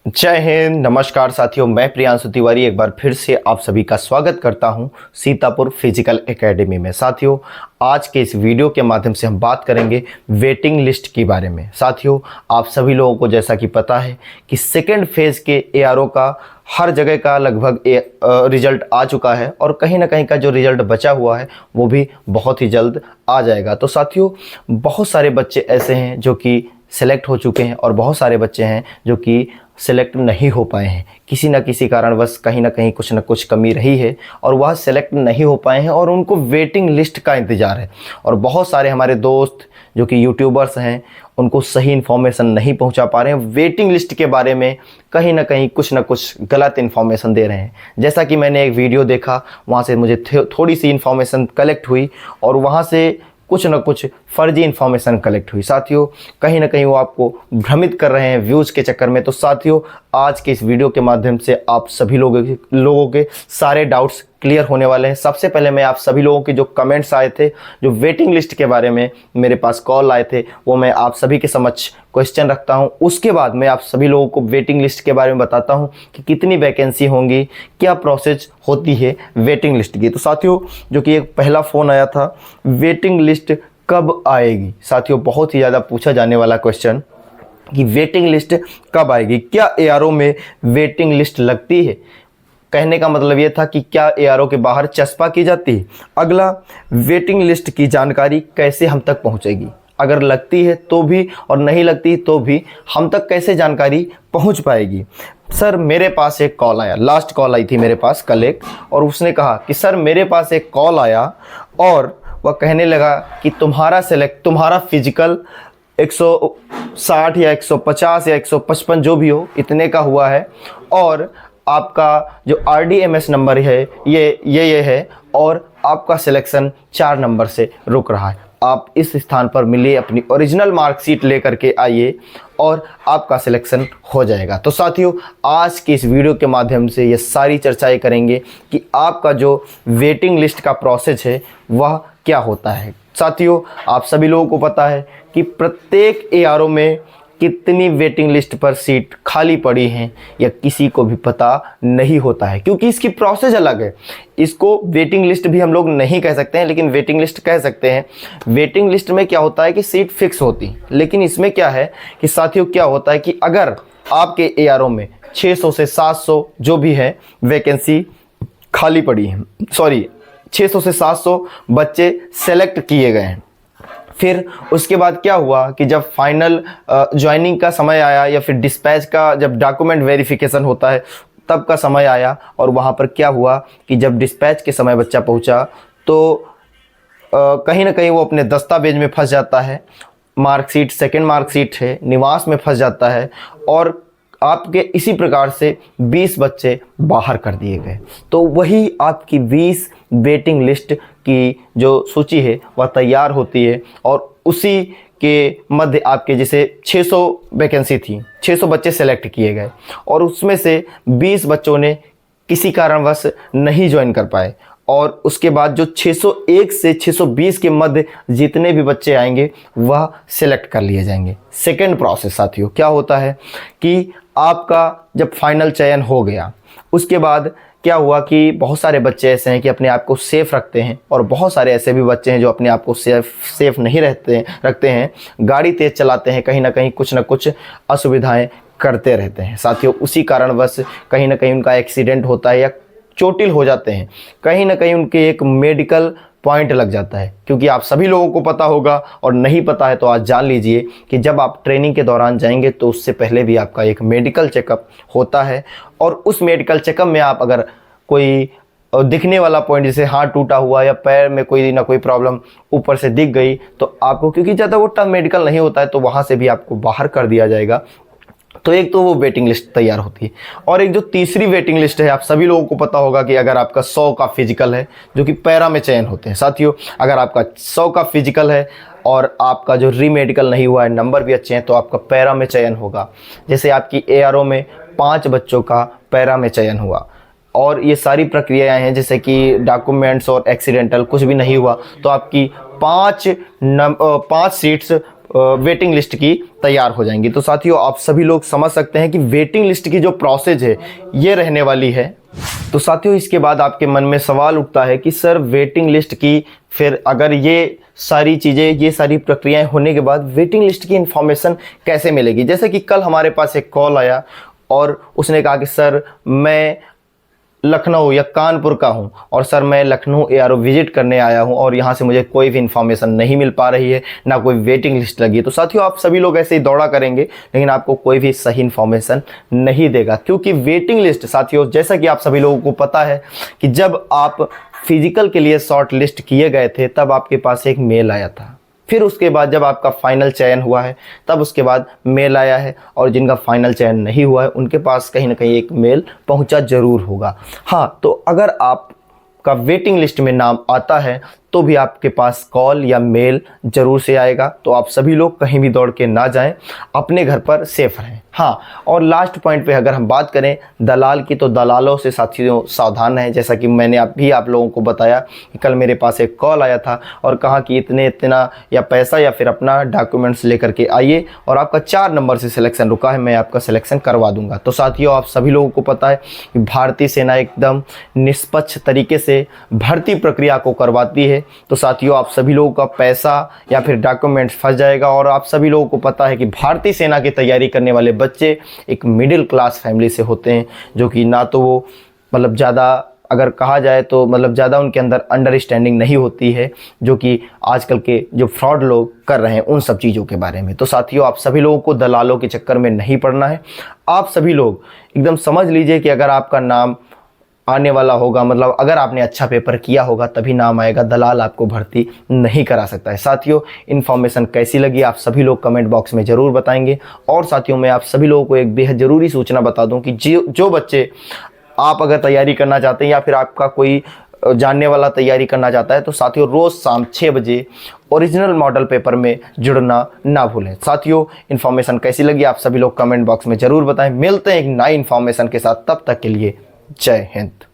जय हिंद। नमस्कार साथियों, मैं प्रियांशु तिवारी एक बार फिर से आप सभी का स्वागत करता हूं सीतापुर फिजिकल एकेडमी में। साथियों, आज के इस वीडियो के माध्यम से हम बात करेंगे वेटिंग लिस्ट के बारे में। साथियों, आप सभी लोगों को जैसा कि पता है कि सेकेंड फेज़ के एआरओ का हर जगह का लगभग रिजल्ट आ चुका है और कहीं ना कहीं का जो रिजल्ट बचा हुआ है वो भी बहुत ही जल्द आ जाएगा। तो साथियों, बहुत सारे बच्चे ऐसे हैं जो कि सेलेक्ट हो चुके हैं और बहुत सारे बच्चे हैं जो कि सेलेक्ट नहीं हो पाए हैं। किसी न किसी कारणवश कहीं ना कहीं कुछ न कुछ कमी रही है और वह सेलेक्ट नहीं हो पाए हैं और उनको वेटिंग लिस्ट का इंतज़ार है। और बहुत सारे हमारे दोस्त जो कि यूट्यूबर्स हैं उनको सही इन्फॉर्मेशन नहीं पहुंचा पा रहे हैं। वेटिंग लिस्ट के बारे में कहीं ना कहीं कुछ न कुछ गलत इन्फॉर्मेशन दे रहे हैं। जैसा कि मैंने एक वीडियो देखा, वहाँ से मुझे थोड़ी सी इन्फॉर्मेशन कलेक्ट हुई और वहाँ से कुछ न कुछ फर्जी इन्फॉर्मेशन कलेक्ट हुई। साथियों, कहीं ना कहीं वो आपको भ्रमित कर रहे हैं व्यूज़ के चक्कर में। तो साथियों, आज के इस वीडियो के माध्यम से आप सभी लोगों के सारे डाउट्स क्लियर होने वाले हैं। सबसे पहले मैं आप सभी लोगों के जो कमेंट्स आए थे, जो वेटिंग लिस्ट के बारे में मेरे पास कॉल आए थे, वो मैं आप सभी के समक्ष क्वेश्चन रखता हूं। उसके बाद मैं आप सभी लोगों को वेटिंग लिस्ट के बारे में बताता हूं कि कितनी वैकेंसी होंगी, क्या प्रोसेस होती है वेटिंग लिस्ट की। तो साथियों, जो कि एक पहला फ़ोन आया था, वेटिंग लिस्ट कब आएगी। साथियों, बहुत ही ज़्यादा पूछा जाने वाला क्वेश्चन कि वेटिंग लिस्ट कब आएगी, क्या एआरओ में वेटिंग लिस्ट लगती है। कहने का मतलब ये था कि क्या एआरओ के बाहर चस्पा की जाती है। अगला, वेटिंग लिस्ट की जानकारी कैसे हम तक पहुंचेगी, अगर लगती है तो भी और नहीं लगती तो भी हम तक कैसे जानकारी पहुंच पाएगी। सर, मेरे पास एक कॉल आया, लास्ट कॉल आई थी मेरे पास कल एक, और उसने कहा कि सर मेरे पास एक कॉल आया और वह कहने लगा कि तुम्हारा फिजिकल 160 या 150 या 155 जो भी हो इतने का हुआ है और आपका जो RDMS नंबर है ये है और आपका सिलेक्शन 4 नंबर से रुक रहा है। आप इस स्थान पर मिलिए, अपनी ओरिजिनल मार्कशीट लेकर के आइए और आपका सिलेक्शन हो जाएगा। तो साथियों, आज की इस वीडियो के माध्यम से ये सारी चर्चाएं करेंगे कि आपका जो वेटिंग लिस्ट का प्रोसेस है वह क्या होता है। साथियों, आप सभी लोगों को पता है कि प्रत्येक एआरओ में कितनी वेटिंग लिस्ट पर सीट खाली पड़ी हैं या किसी को भी पता नहीं होता है, क्योंकि इसकी प्रोसेस अलग है। इसको वेटिंग लिस्ट भी हम लोग नहीं कह सकते हैं, लेकिन वेटिंग लिस्ट कह सकते हैं। वेटिंग लिस्ट में क्या होता है कि सीट फिक्स होती है, लेकिन इसमें क्या है कि साथियों क्या होता है कि अगर आपके एआरओ में 600 से 700 जो भी है वैकेंसी खाली पड़ी है, 600 से 700 बच्चे सेलेक्ट किए गए हैं। फिर उसके बाद क्या हुआ कि जब फाइनल ज्वाइनिंग का समय आया या फिर डिस्पैच का जब डॉक्यूमेंट वेरिफिकेशन होता है तब का समय आया, और वहाँ पर क्या हुआ कि जब डिस्पैच के समय बच्चा पहुँचा तो कहीं ना कहीं वो अपने दस्तावेज में फंस जाता है, मार्कशीट सेकेंड मार्कशीट है, निवास में फंस जाता है और आपके इसी प्रकार से 20 बच्चे बाहर कर दिए गए। तो वही आपकी 20 वेटिंग लिस्ट की जो सूची है वह तैयार होती है और उसी के मध्य आपके जैसे 600 वैकेंसी थी, 600 बच्चे सेलेक्ट किए गए और उसमें से 20 बच्चों ने किसी कारणवश नहीं ज्वाइन कर पाए और उसके बाद जो 601 से 620 के मध्य जितने भी बच्चे आएंगे वह सिलेक्ट कर लिए जाएंगे। सेकेंड प्रोसेस साथियों क्या होता है कि आपका जब फाइनल चयन हो गया उसके बाद क्या हुआ कि बहुत सारे बच्चे ऐसे हैं कि अपने आप को सेफ़ रखते हैं और बहुत सारे ऐसे भी बच्चे हैं जो अपने आप को सेफ़ नहीं रखते हैं, गाड़ी तेज़ चलाते हैं, कहीं ना कहीं कुछ ना कुछ असुविधाएं करते रहते हैं। साथियों, उसी कारणवश कहीं ना कहीं उनका एक्सीडेंट होता है या चोटिल हो जाते हैं, कहीं ना कहीं उनके एक मेडिकल पॉइंट लग जाता है। क्योंकि आप सभी लोगों को पता होगा और नहीं पता है तो आज जान लीजिए कि जब आप ट्रेनिंग के दौरान जाएंगे तो उससे पहले भी आपका एक मेडिकल चेकअप होता है और उस मेडिकल चेकअप में आप अगर कोई दिखने वाला पॉइंट जैसे हाथ टूटा हुआ या पैर में कोई ना कोई प्रॉब्लम ऊपर से दिख गई तो आपको, क्योंकि ज़्यादा वो टर्म मेडिकल नहीं होता है, तो वहाँ से भी आपको बाहर कर दिया जाएगा। तो एक तो वो वेटिंग लिस्ट तैयार होती है और एक जो तीसरी वेटिंग लिस्ट है, आप सभी लोगों को पता होगा कि अगर आपका 100 का फिजिकल है जो कि पैरा में चयन होते हैं। साथियों, अगर आपका 100 का फिजिकल है और आपका जो री मेडिकल नहीं हुआ है, नंबर भी अच्छे हैं, तो आपका पैरा में चयन होगा। जैसे आपकी एआरओ में 5 बच्चों का पैरा में चयन हुआ और ये सारी प्रक्रियाएं हैं, जैसे कि डॉक्यूमेंट्स और एक्सीडेंटल कुछ भी नहीं हुआ तो आपकी 5 सीट्स वेटिंग लिस्ट की तैयार हो जाएंगी। तो साथियों आप सभी लोग समझ सकते हैं कि वेटिंग लिस्ट की जो प्रोसेस है ये रहने वाली है। तो साथियों इसके बाद आपके मन में सवाल उठता है कि सर वेटिंग लिस्ट की फिर अगर ये सारी चीज़ें, ये सारी प्रक्रियाएं होने के बाद वेटिंग लिस्ट की इन्फॉर्मेशन कैसे मिलेगी। जैसे कि कल हमारे पास एक कॉल आया और उसने कहा कि सर मैं लखनऊ या कानपुर का हूं और सर मैं लखनऊ एआरओ विजिट करने आया हूं और यहां से मुझे कोई भी इन्फॉर्मेशन नहीं मिल पा रही है, ना कोई वेटिंग लिस्ट लगी है। तो साथियों आप सभी लोग ऐसे ही दौड़ा करेंगे लेकिन आपको कोई भी सही इन्फॉर्मेशन नहीं देगा, क्योंकि वेटिंग लिस्ट साथियों जैसा कि आप सभी लोगों को पता है कि जब आप फिजिकल के लिए शॉर्ट लिस्ट किए गए थे तब आपके पास एक मेल आया था। फिर उसके बाद जब आपका फाइनल चयन हुआ है तब उसके बाद मेल आया है, और जिनका फाइनल चयन नहीं हुआ है उनके पास कहीं ना कहीं एक मेल पहुंचा जरूर होगा। हाँ, तो अगर आपका वेटिंग लिस्ट में नाम आता है तो भी आपके पास कॉल या मेल जरूर से आएगा। तो आप सभी लोग कहीं भी दौड़ के ना जाएं, अपने घर पर सेफ रहें। हाँ, और लास्ट पॉइंट पे अगर हम बात करें दलाल की, तो दलालों से साथियों सावधान रहें। जैसा कि मैंने आप लोगों को बताया कि कल मेरे पास एक कॉल आया था और कहा कि इतना या पैसा या फिर अपना डॉक्यूमेंट्स लेकर के आइए और आपका 4 नंबर से सिलेक्शन रुका है, मैं आपका सिलेक्शन करवा दूंगा। तो साथियों आप सभी लोगों को पता है कि भारतीय सेना एकदम निष्पक्ष तरीके से भर्ती प्रक्रिया को करवाती है। तो साथियों आप सभी लोगों का पैसा या फिर डॉक्यूमेंट्स फंस जाएगा। और आप सभी लोगों को पता है कि भारतीय सेना की तैयारी करने वाले बच्चे एक मिडिल क्लास फैमिली से होते हैं, जो कि ना तो वो मतलब ज़्यादा अगर कहा जाए तो मतलब ज़्यादा उनके अंदर अंडरस्टैंडिंग नहीं होती है, जो कि आजकल के जो फ्रॉड लोग कर रहे हैं उन सब चीज़ों के बारे में। तो साथियों आप सभी लोगों को दलालों के चक्कर में नहीं पड़ना है। आप सभी लोग एकदम समझ लीजिए कि अगर आपका नाम आने वाला होगा, मतलब अगर आपने अच्छा पेपर किया होगा तभी नाम आएगा, दलाल आपको भर्ती नहीं करा सकता है। साथियों इन्फॉर्मेशन कैसी लगी आप सभी लोग कमेंट बॉक्स में ज़रूर बताएंगे। और साथियों मैं आप सभी लोगों को एक बेहद ज़रूरी सूचना बता दूं कि जो बच्चे आप अगर तैयारी करना चाहते हैं या फिर आपका कोई जानने वाला तैयारी करना चाहता है, तो साथियों रोज़ शाम 6 बजे ओरिजिनल मॉडल पेपर में जुड़ना ना भूलें। साथियों इन्फॉर्मेशन कैसी लगी आप सभी लोग कमेंट बॉक्स में ज़रूर बताएं। मिलते हैं एक नई इन्फॉर्मेशन के साथ, तब तक के लिए जय हिंद।